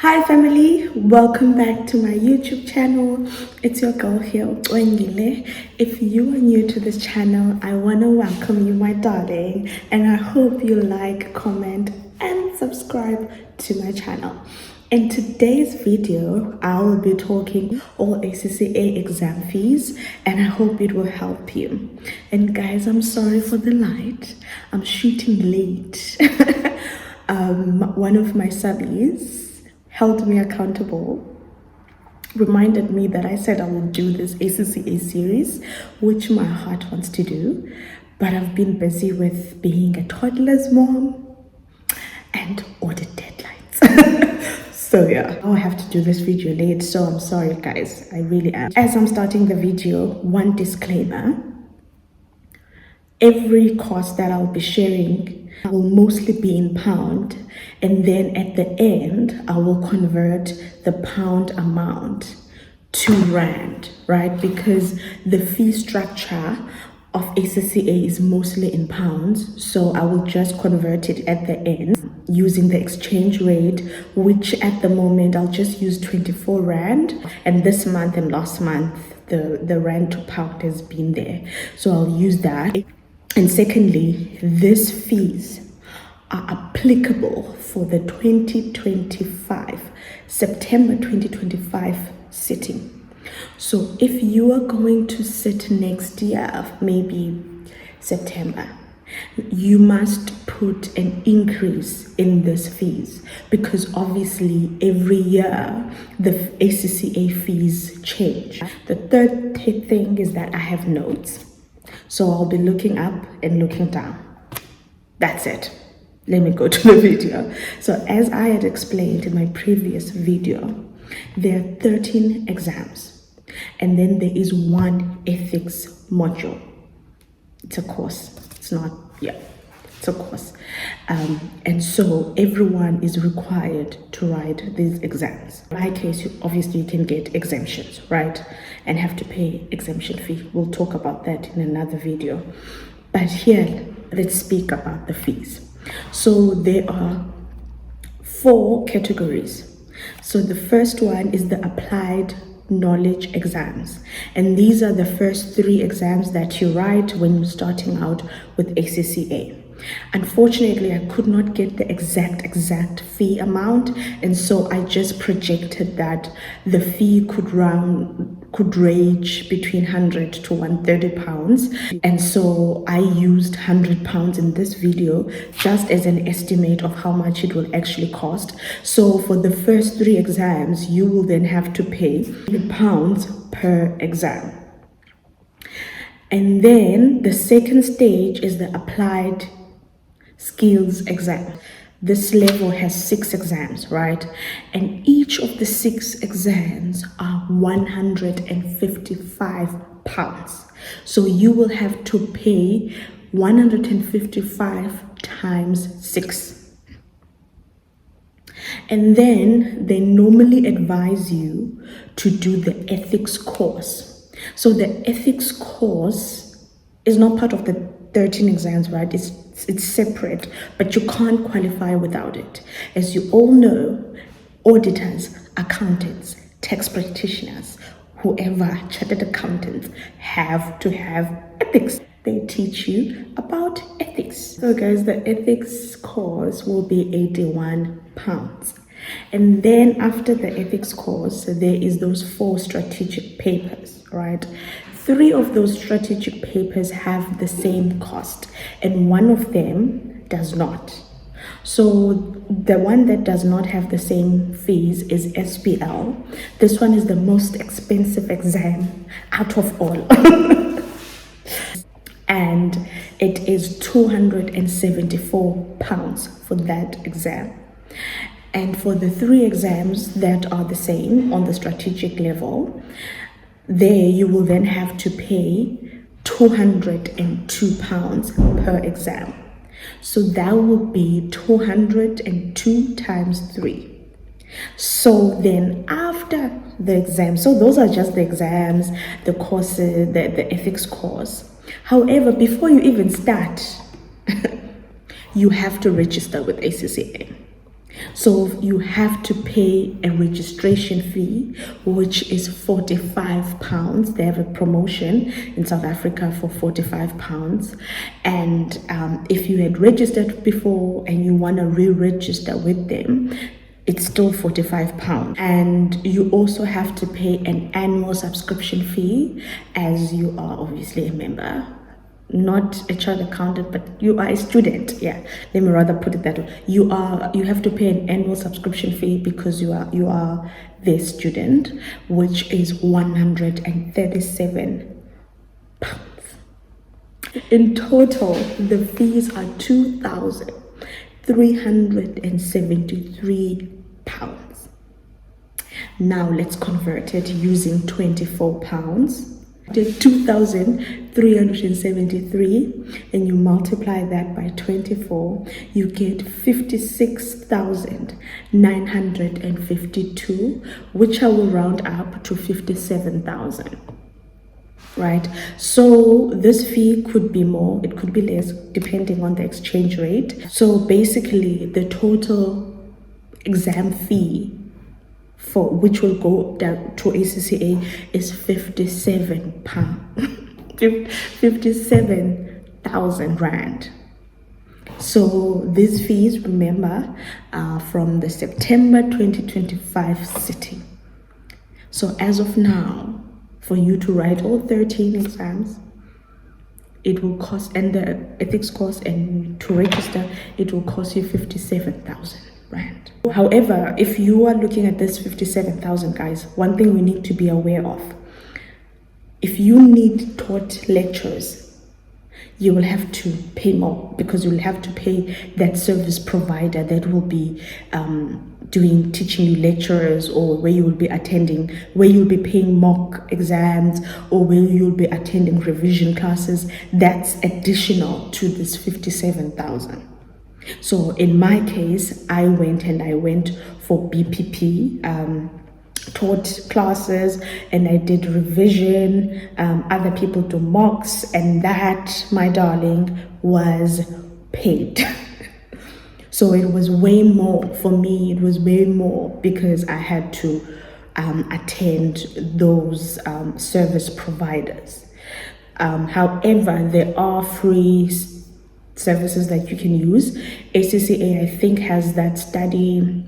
Hi family, welcome back to my YouTube channel. It's your girl here, Wengile. If you are new to this channel, I want to welcome you, my darling, and I hope you like, comment, and subscribe to my channel. In today's video, I will be talking all ACCA exam fees, and I hope it will help you. And guys, I'm sorry for the light. I'm shooting late. One of my subbies held me accountable, reminded me that I said I will do this ACCA series, which my heart wants to do, but I've been busy with being a toddler's mom and audit deadlines. So yeah, I'll have to do this video late, so I'm sorry guys, I really am. As I'm starting the video, one disclaimer: every cost that I'll be sharing will mostly be in pound, and then at the end I will convert the pound amount to rand, right? Because the fee structure of ACCA is mostly in pounds, so I will just convert it at the end using the exchange rate, which at the moment I'll just use 24 rand, and this month and last month the rand to pound has been there, so I'll use that. And secondly, these fees are applicable for the 2025, September 2025 sitting. So if you are going to sit next year, maybe September, you must put an increase in these fees, because obviously every year the ACCA fees change. The third thing is that I have notes. So I'll be looking up and looking down. That's it. Let me go to the video. So as I had explained in my previous video, there are 13 exams, and then there is one ethics module. It's a course. It's not, it's a course. And so everyone is required to write these exams. In my case, obviously you can get exemptions, right? And have to pay exemption fee. We'll talk about that in another video. But here, let's speak about the fees. So there are 4 categories. So the first one is the applied knowledge exams, and these are the first 3 exams that you write when you're starting out with ACCA. Unfortunately, I could not get the exact fee amount, and so I just projected that the fee could range between 100 to 130 pounds, and so I used 100 pounds in this video just as an estimate of how much it will actually cost. So for the first 3 exams, you will then have to pay £100 per exam. And then the second stage is the applied skills exam. This level has 6 exams, right? And each of the 6 exams are £155. So you will have to pay 155 times 6. And then they normally advise you to do the ethics course. So the ethics course is not part of the 13 exams, right? It's separate, but you can't qualify without it. As you all know, auditors, accountants, tax practitioners, whoever, chartered accountants, have to have ethics. They teach you about ethics. So guys, the ethics course will be £81. And then after the ethics course, there is those 4 strategic papers, right? 3 of those strategic papers have the same cost, and 1 of them does not. So the one that does not have the same fees is SPL. This one is the most expensive exam out of all. And it is £274 for that exam. And for the 3 exams that are the same on the strategic level, there you will then have to pay £202 per exam. So that will be 202 times 3. So then after the exam, so those are just the exams, the courses, the ethics course. However, before you even start, you have to register with ACCA. So you have to pay a registration fee, which is £45. They have a promotion in South Africa for £45. And if you had registered before and you want to re-register with them, it's still £45. And you also have to pay an annual subscription fee, as you are obviously a member, not a child accountant, but you are a student. Yeah, let me rather put it that way. You have to pay an annual subscription fee because you are their student, which is £137. In total, the fees are £2,373. Now let's convert it using £24. Take 2,373 and you multiply that by 24, you get 56,952, which I will round up to 57,000. Right, so this fee could be more, it could be less, depending on the exchange rate. So basically the total exam fee for which will go down to ACCA is £57, 57,000 rand. So these fees, remember, are from the September 2025 sitting. So as of now, for you to write all 13 exams, it will cost, and the ethics course, and to register, it will cost you 57,000 rand. However, if you are looking at this 57,000, guys, one thing we need to be aware of: if you need taught lectures, you will have to pay more, because you will have to pay that service provider that will be teaching you lectures, or where you will be attending, where you'll be paying mock exams, or where you'll be attending revision classes. That's additional to this 57,000. So in my case, I went for BPP, taught classes, and I did revision. Other people do mocks, and that, my darling, was paid. So it was way more for me. It was way more because I had to attend those service providers. However, there are free services that you can use. ACCA, I think, has that study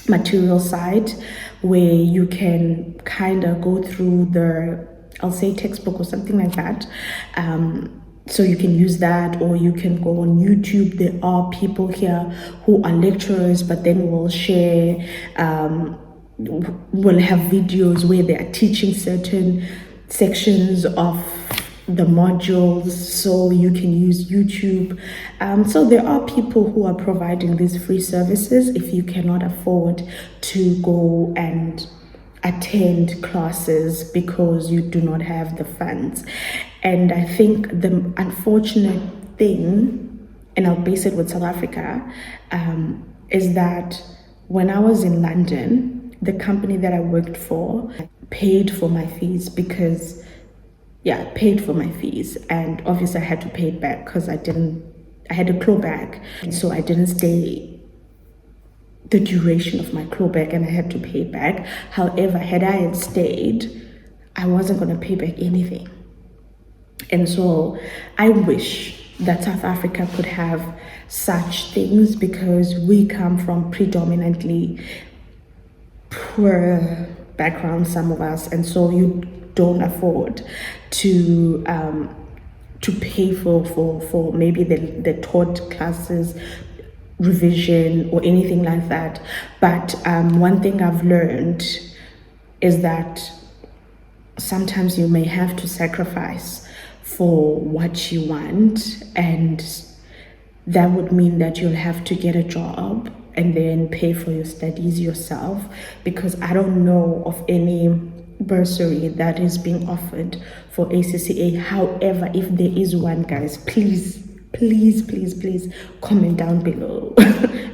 material site where you can kind of go through the, I'll say, textbook or something like that. So you can use that, or you can go on YouTube. There are people here who are lecturers, but then will share, will have videos where they are teaching certain sections of the modules, so you can use YouTube. So there are people who are providing these free services if you cannot afford to go and attend classes because you do not have the funds. And I think the unfortunate thing, and I'll base it with South Africa, is that when I was in London, the company that I worked for paid for my fees because, paid for my fees. And obviously I had to pay it back because I had a clawback. So I didn't stay the duration of my clawback, and I had to pay it back. However, had I had stayed, I wasn't going to pay back anything. And so I wish that South Africa could have such things, because we come from predominantly poor backgrounds, some of us, and so you don't afford to pay for maybe the taught classes, revision, or anything like that. But one thing I've learned is that sometimes you may have to sacrifice for what you want, and that would mean that you'll have to get a job and then pay for your studies yourself, because I don't know of any bursary that is being offered for ACCA. However, if there is one, guys, please comment down below.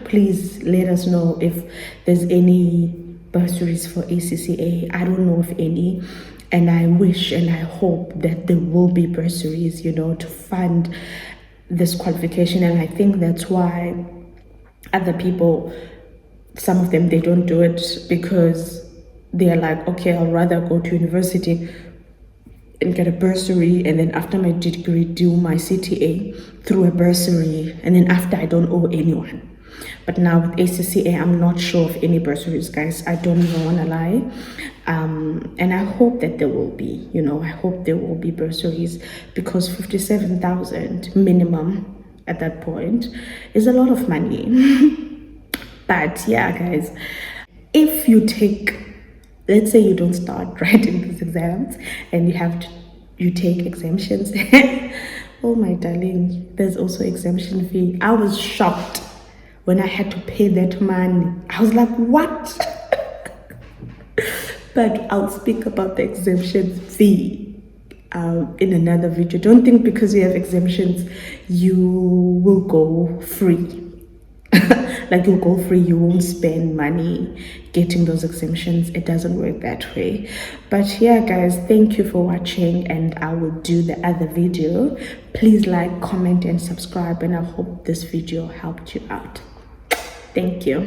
Please let us know if there's any bursaries for ACCA. I don't know of any, and I wish and I hope that there will be bursaries, to fund this qualification. And I think that's why other people some of them, they don't do it because they're like, okay, I'll rather go to university and get a bursary, and then after my degree do my CTA through a bursary, and then after I don't owe anyone. But now with ACCA, I'm not sure of any bursaries, guys. I don't even want to lie. And I hope that there will be, I hope there will be bursaries, because 57,000 minimum at that point is a lot of money. But yeah, guys, if you take, let's say you don't start writing these exams and you take exemptions. Oh my darling, there's also exemption fee. I was shocked when I had to pay that money. I was like, what? But I'll speak about the exemption fee in another video. Don't think because you have exemptions you will go free. Like you'll go free, you won't spend money getting those exemptions. It doesn't work that way. But yeah, guys, thank you for watching, and I will do the other video. Please like, comment, and subscribe, and I hope this video helped you out. Thank you.